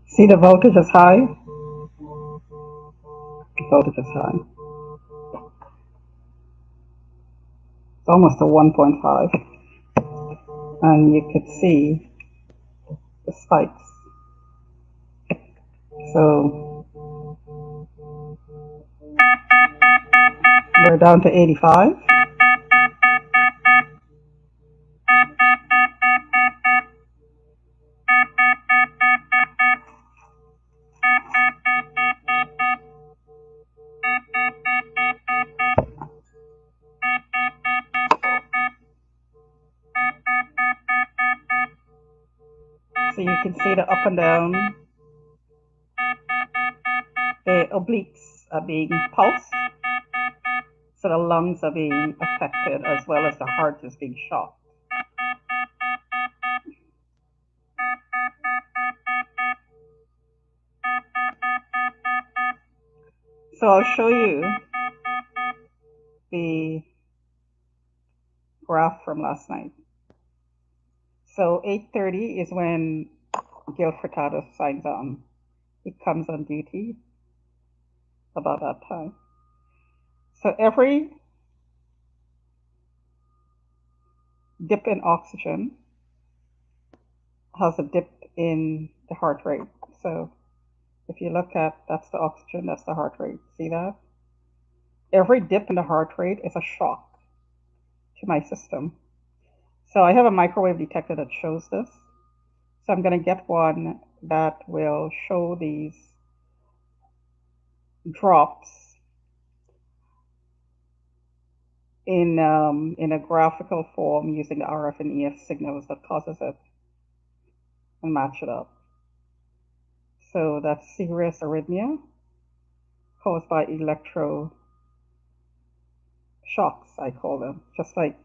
See, the voltage is high. The voltage is high. It's almost a 1.5. And you could see the spikes. So we're down to 85. So you can see the up and down. The obliques are being pulsed. So the lungs are being affected as well as the heart is being shocked. So I'll show you the graph from last night. So 8:30 is when Gil Furtado signs on. He comes on duty about that time. So every dip in oxygen has a dip in the heart rate. So if you look at, that's the oxygen, that's the heart rate. See that? Every dip in the heart rate is a shock to my system. So I have a microwave detector that shows this. So I'm going to get one that will show these drops in a graphical form using the RF and EF signals that causes it and match it up. So that's serious arrhythmia caused by electro shocks, I call them, just like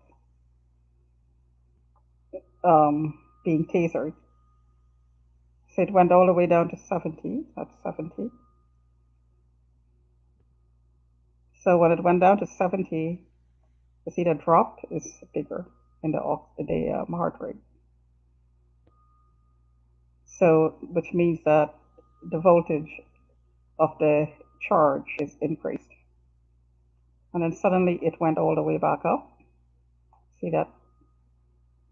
being tasered. So it went all the way down to 70. That's 70. So when it went down to 70, you see the drop is bigger in the heart rate. So which means that the voltage of the charge is increased. And then suddenly it went all the way back up. See that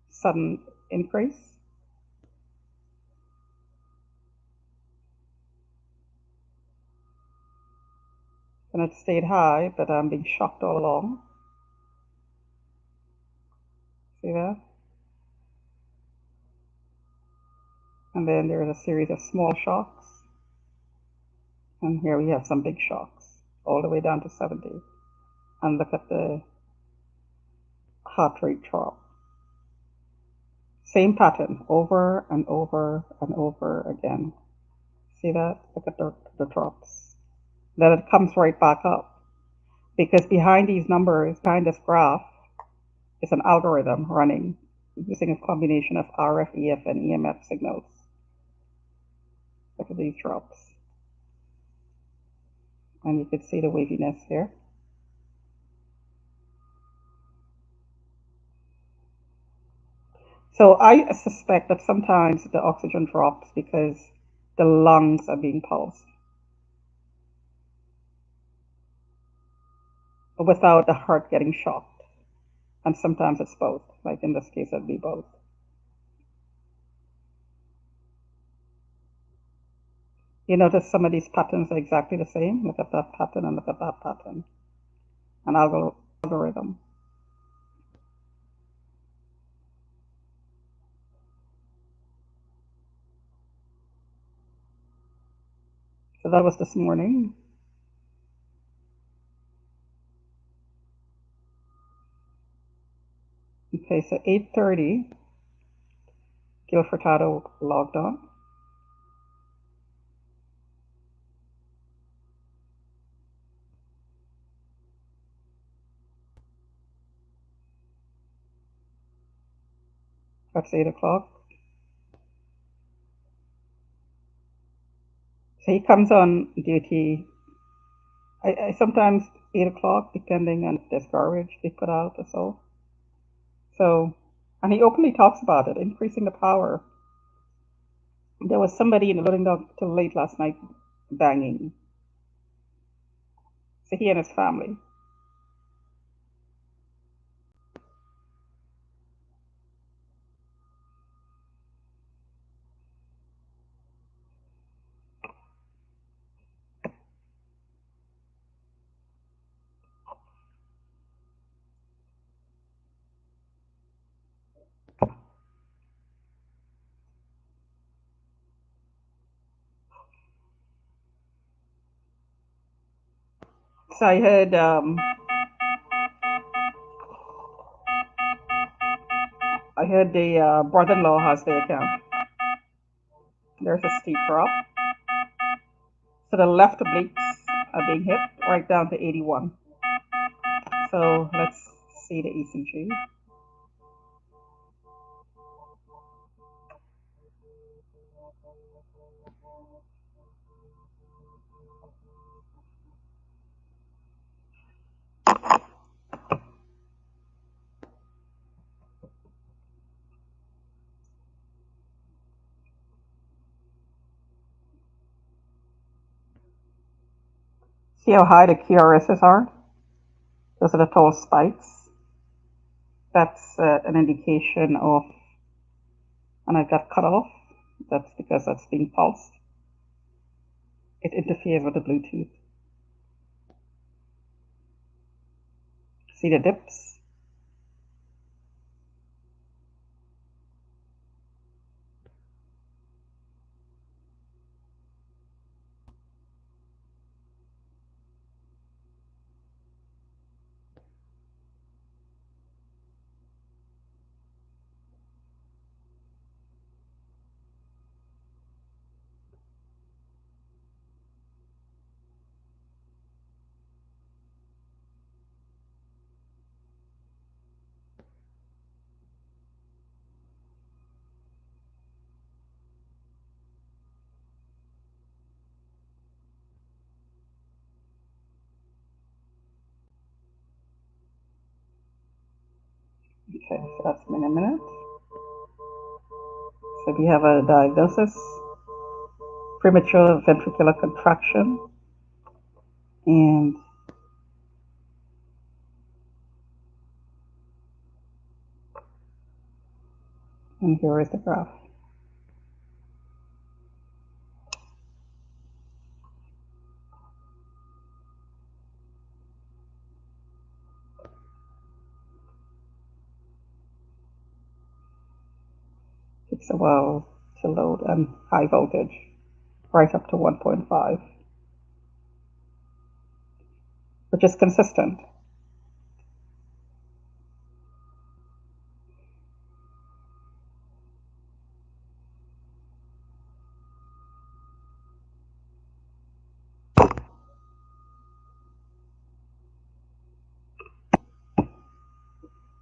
sudden increase? And it stayed high, but I'm being shocked all along. See that? And then there's a series of small shocks. And here we have some big shocks, all the way down to 70. And look at the heart rate drop. Same pattern, over and over and over again. See that? Look at the drops. Then it comes right back up. Because behind these numbers, behind this graph, is an algorithm running using a combination of RF, EF, and EMF signals. Look at these drops. And you can see the waviness here. So I suspect that sometimes the oxygen drops because the lungs are being pulsed without the heart getting shocked. And sometimes it's both, like in this case, it'd be both. You notice some of these patterns are exactly the same. Look at that pattern and look at that pattern. An algorithm. So that was this morning. Okay, so 8:30, Gil Furtado logged on. That's 8 o'clock. So he comes on duty. I sometimes 8 o'clock, depending on if there's garbage they put out or so. So, and he openly talks about it, increasing the power. There was somebody in the loading dock till late last night banging. So he and his family. So I heard the brother-in-law has their account. There's a steep drop. So the left obliques are being hit right down to 81. So let's see the ECG. See how high the QRSs are? Those are the tall spikes. That's an indication of, and I got cut off. That's because that's being pulsed. It interferes with the Bluetooth. See the dips? Okay, so that's been a minute. So we have a diagnosis, premature ventricular contraction, and here is the graph. Takes a while to load, and high voltage, right up to 1.5, which is consistent.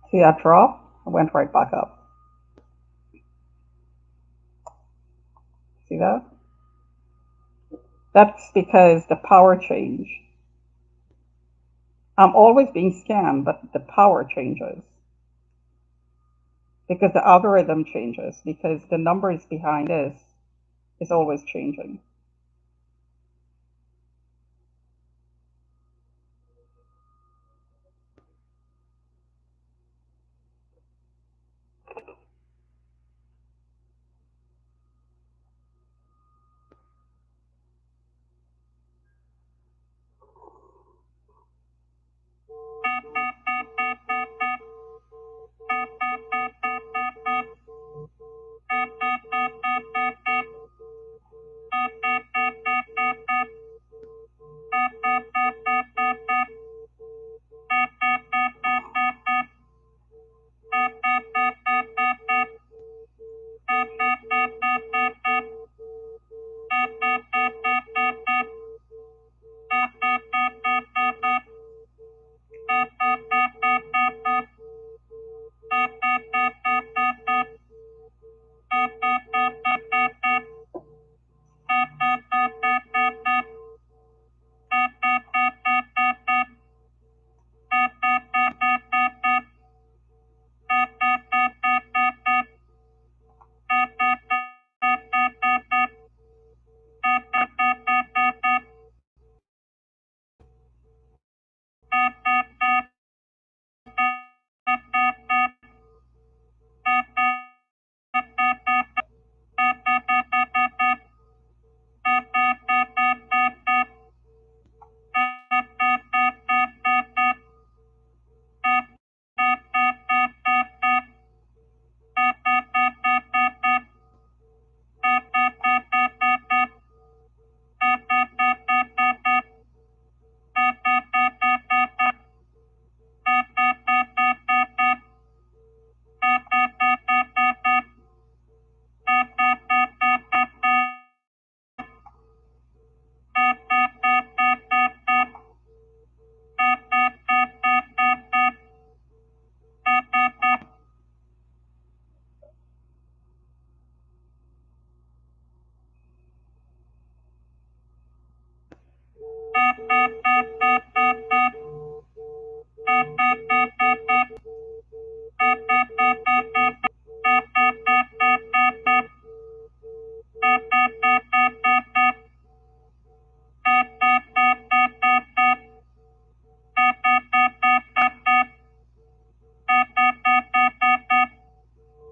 See that drop? It went right back up. See that? That's because the power changed. I'm always being scanned, but the power changes because the algorithm changes, because the numbers behind this is always changing.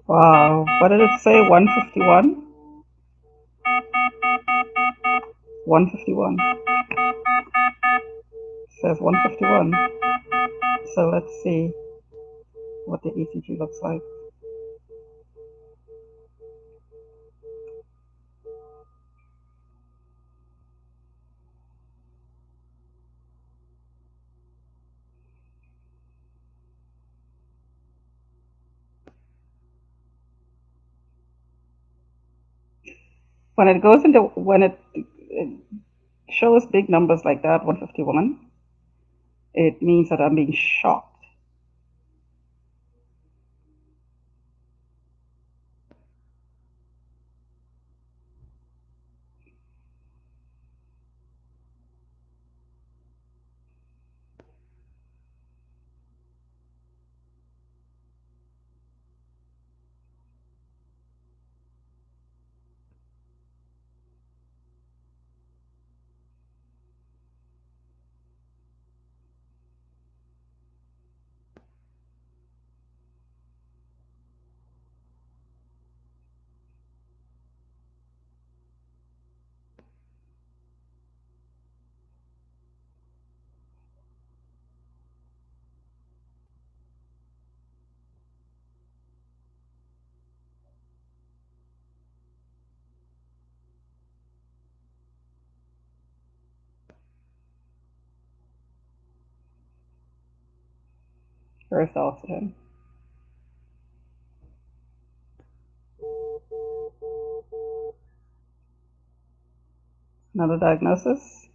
Wow, what did it say? 151? 151. Says 151. So let's see what the ECG looks like. When it shows big numbers like that, 151, it means that I'm being shocked. Where's the oxygen? Another diagnosis.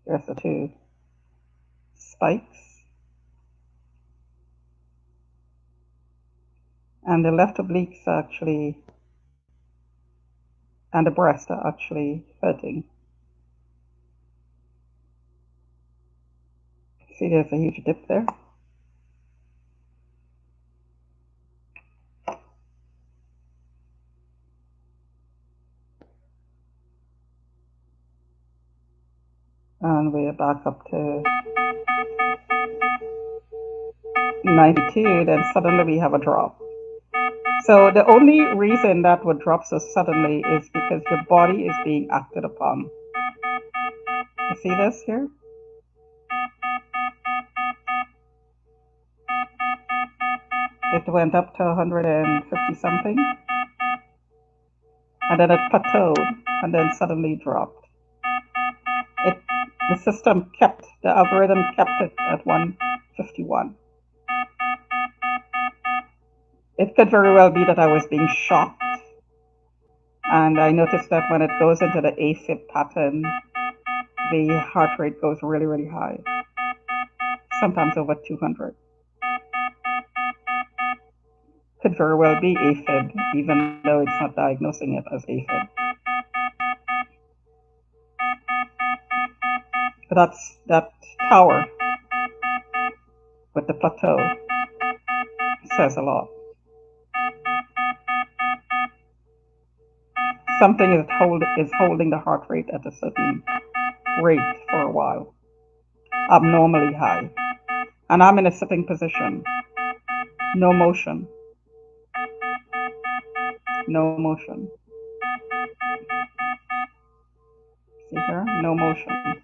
There's the two spikes. And the left obliques actually, and the breast are actually hurting. See, there's a huge dip there. And we're back up to 92, then suddenly we have a drop. So the only reason that would drop so suddenly is because your body is being acted upon. You see this here? It went up to 150 something, and then it plateaued, and then suddenly dropped. The algorithm kept it at 151. It could very well be that I was being shocked, and I noticed that when it goes into the AFib pattern, the heart rate goes really, really high, sometimes over 200. Could very well be AFib, even though it's not diagnosing it as AFib. But that tower with the plateau says a lot. Something is holding the heart rate at a certain rate for a while, abnormally high. And I'm in a sitting position, no motion, no motion. See here, no motion.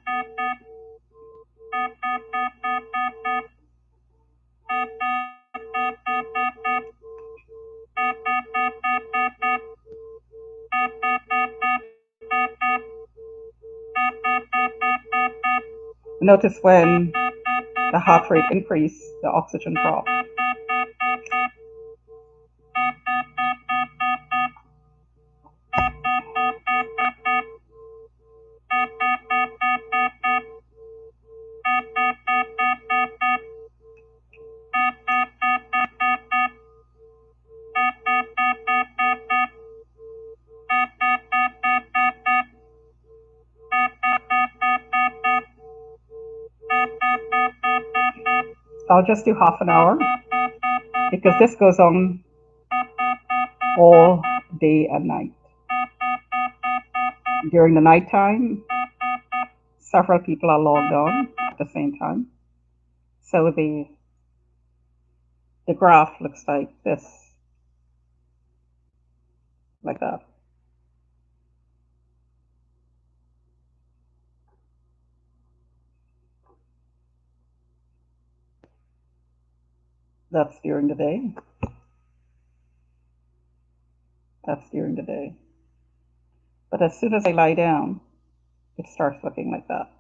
Notice when the heart rate increased, the oxygen dropped. I'll just do half an hour because this goes on all day and night. During the nighttime, several people are logged on at the same time. So the graph looks like this, like that. That's during the day. That's during the day. But as soon as I lie down, it starts looking like that.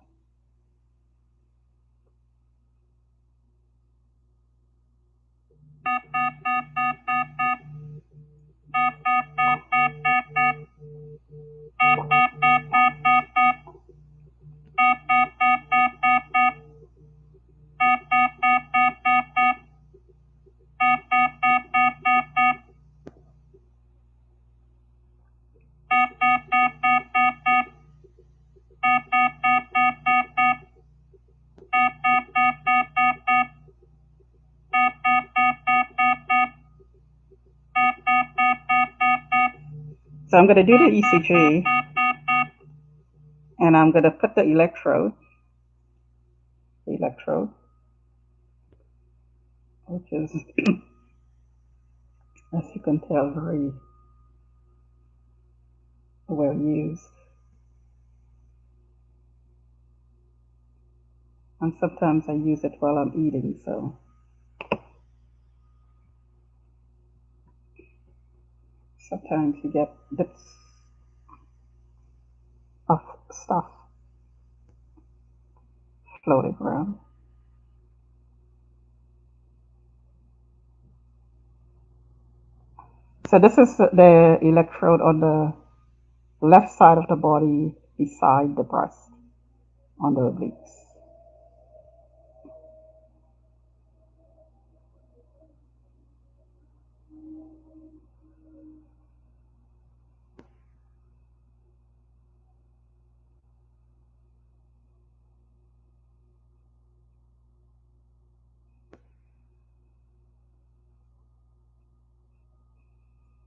So I'm going to do the ECG, and I'm going to put the electrode, which is, as you can tell, very well used. And sometimes I use it while I'm eating, so sometimes you get bits of stuff floating around. So this is the electrode on the left side of the body beside the breast, on the obliques.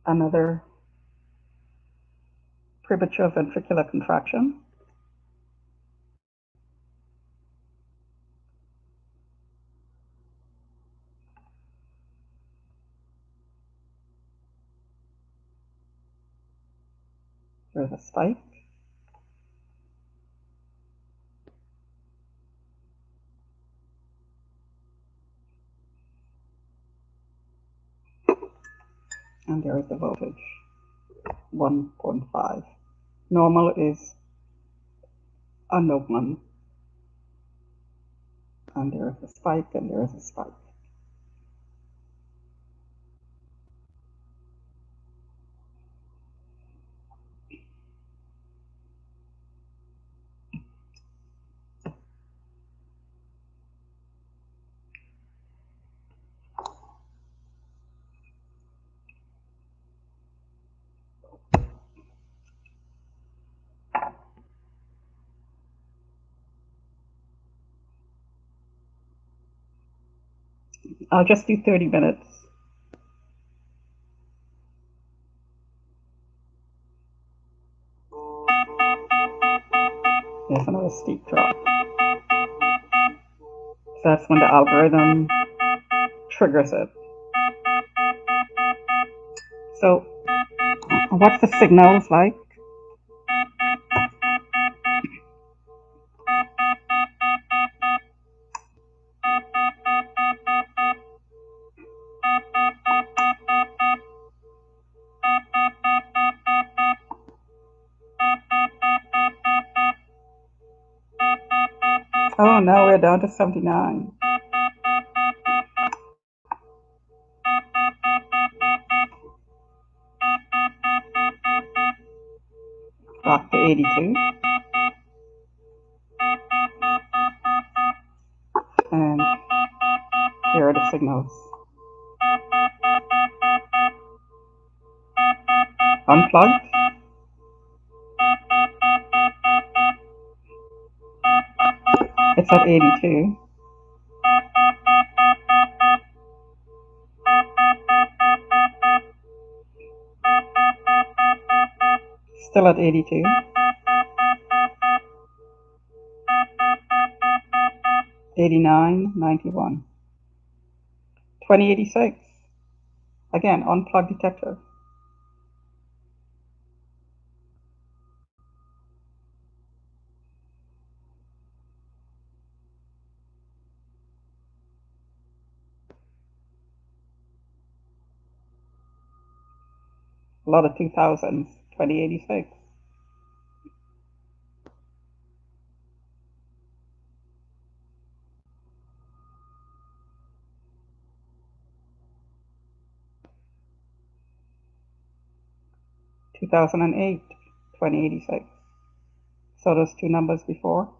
Another premature ventricular contraction. There's a spike. And there is the voltage, 1.5. Normal is unknown. And there is a spike, and there is a spike. I'll just do 30 minutes. There's another steep drop. So that's when the algorithm triggers it. So what's the signals like? Oh, now we're down to 79. Back to 82. And here are the signals. Unplugged. It's at 82. Still at 82. 89, 91. 2086. Again, unplug detector. A lot of 2000s. 2086. 2008. 2086. So those two numbers before.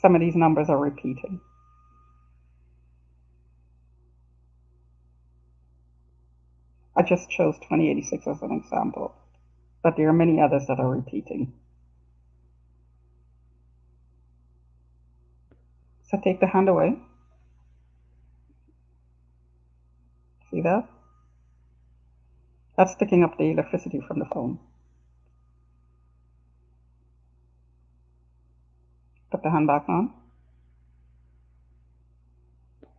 Some of these numbers are repeating. I just chose 2086 as an example, but there are many others that are repeating. So take the hand away. See that? That's sticking up the electricity from the phone. Put the hand back on.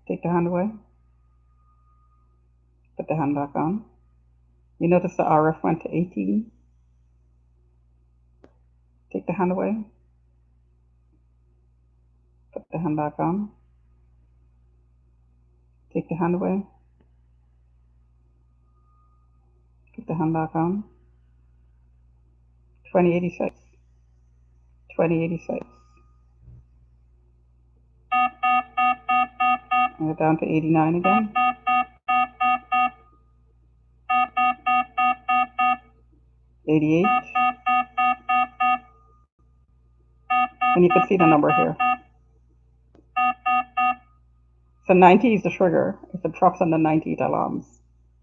Take the hand away. Put the hand back on. You notice the RF went to 18. Take the hand away. Put the hand back on. Take the hand away. Put the hand back on. 2086. 2086. And we're down to 89 again. 88. And you can see the number here. So 90 is the trigger. If it drops under 90, it alarms.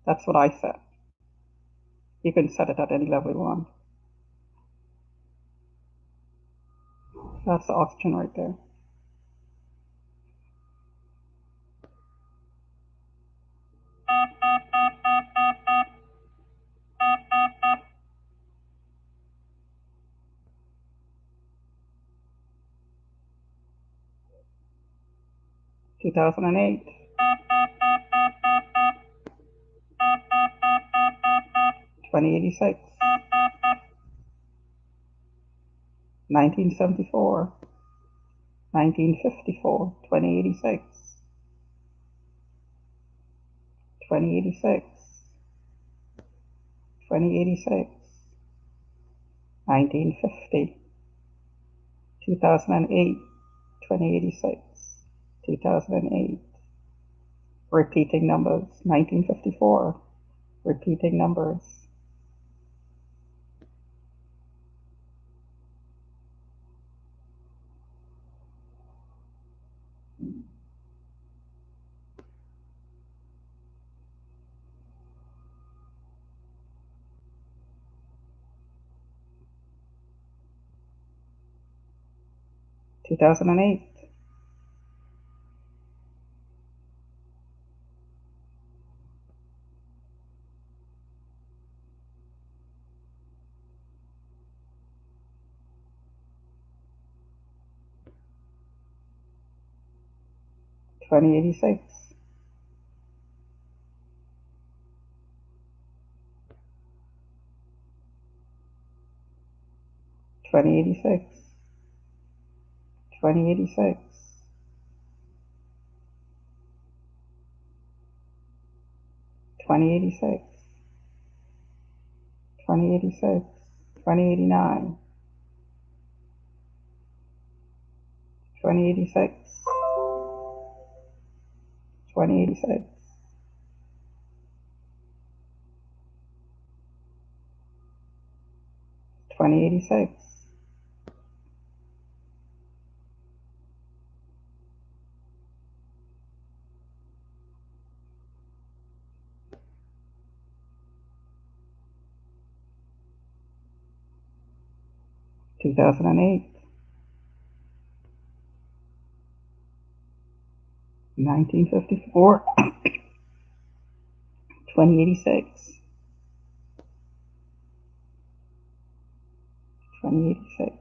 That's what I set. You can set it at any level you want. That's the oxygen right there. Two 2008. 2086. 1974. 1954. 2086. 2086. 2086. 1950. 2008. 2086. 2008. Repeating numbers. 1954. Repeating numbers. 2008. 2086. 2086. 2086. 2086. 2086. 2089. 2086. 2086. 2086. 2008. 1954. 2086, 2086,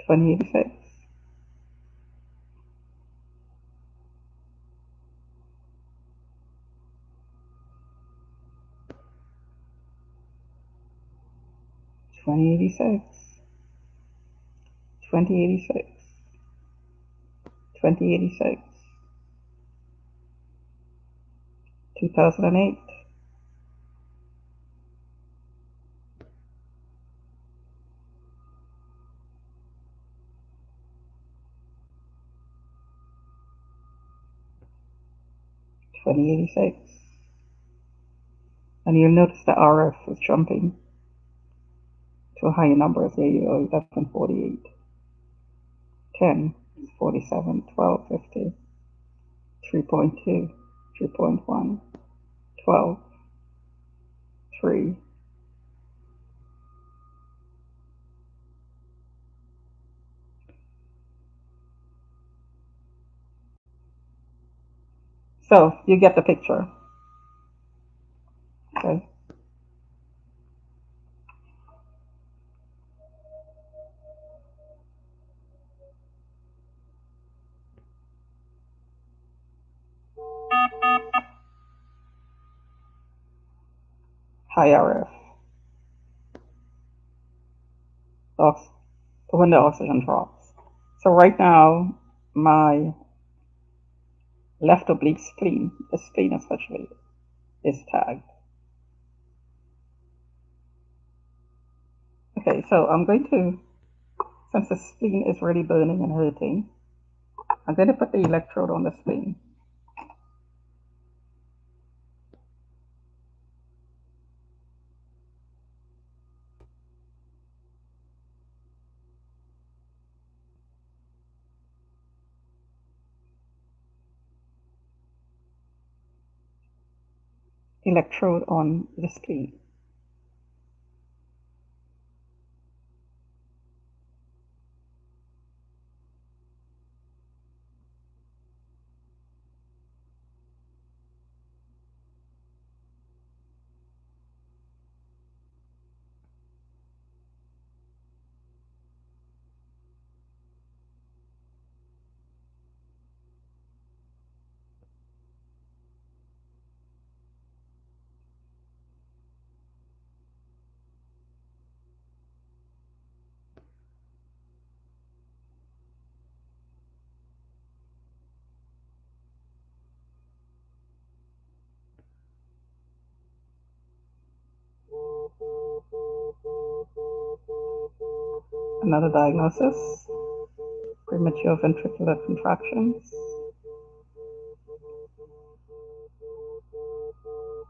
2086, 2086, 2086, 2086, 2008, 2086. And you'll notice the RF is jumping to higher numbers. There you go, 1148, 10, 47, 12, 50, 3.2, 3.1, 12, 3. So you get the picture. Okay. High RF. When the oxygen drops. So right now, my left oblique spleen, the spleen especially, is tagged. Okay, so I'm going to, since the spleen is really burning and hurting, I'm going to put the electrode on the spleen. Electrode on the spleen. Another diagnosis, premature ventricular contractions.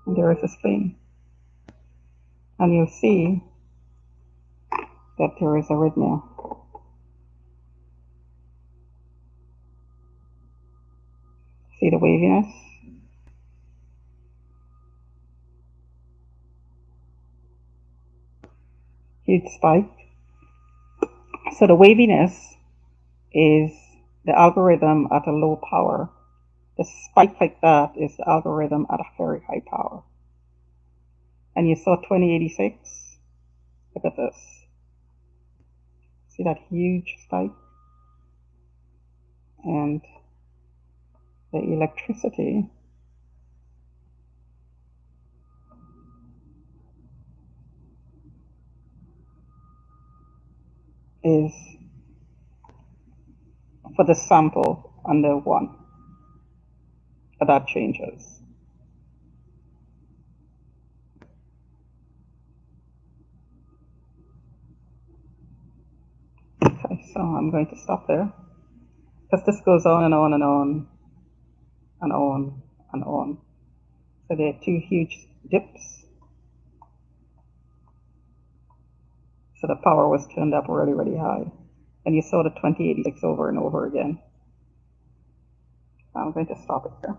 And there is a spleen. And you see that there is arrhythmia. See the waviness? Huge spike. So the waviness is the algorithm at a low power. The spike like that is the algorithm at a very high power. And you saw 2086. Look at this. See that huge spike? And the electricity is for the sample under 1. But that changes. Okay, so I'm going to stop there. Because this goes on and on and on and on and on. So there are 2 huge dips. So the power was turned up really, really high. And you saw the 2086 over and over again. I'm going to stop it there.